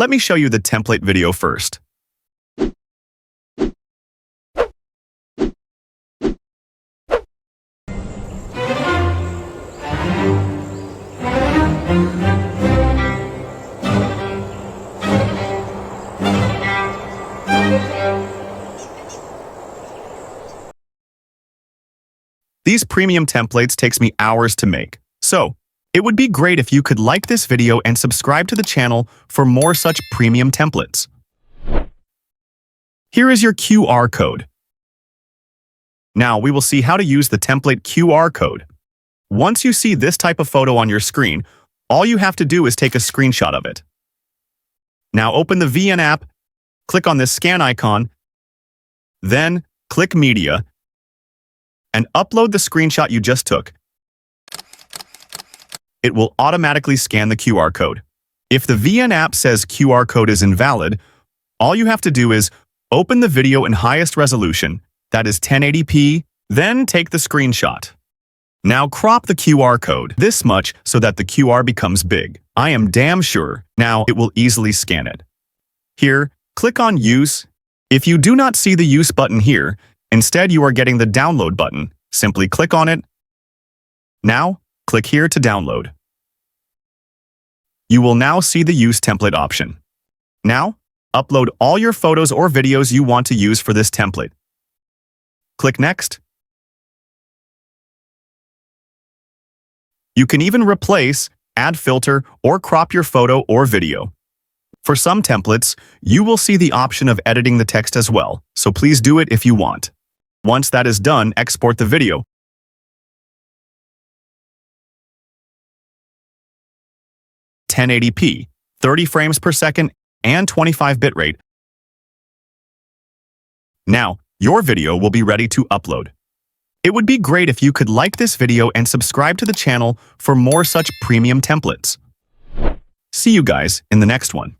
let me show you the template video first. These premium templates takes me hours to make, so it would be great if you could like this video and subscribe to the channel for more such premium templates. Here is your QR code. Now we will see how to use the template QR code. Once you see this type of photo on your screen, all you have to do is take a screenshot of it. Now open the vivaldi app, click on this scan icon, then click Media, and upload the screenshot you just took. It will automatically scan the QR code. If the vivaldi app says QR code is invalid, all you have to do is open the video in highest resolution, that is 1080p, then take the screenshot. Now crop the QR code this much so that the QR becomes big. I am damn sure now it will easily scan it. Here, click on Use. If you do not see the Use button here, instead you are getting the Download button. Simply click on it. Now, click here to download. You will now see the Use Template option. Now, upload all your photos or videos you want to use for this template. Click Next. You can even replace, add filter, or crop your photo or video. For some templates, you will see the option of editing the text as well, so please do it if you want. Once that is done, export the video. (1080p), 30 frames per second, and 25 bitrate. Now, your video will be ready to upload. It would be great if you could like this video and subscribe to the channel for more such premium templates. See you guys in the next one.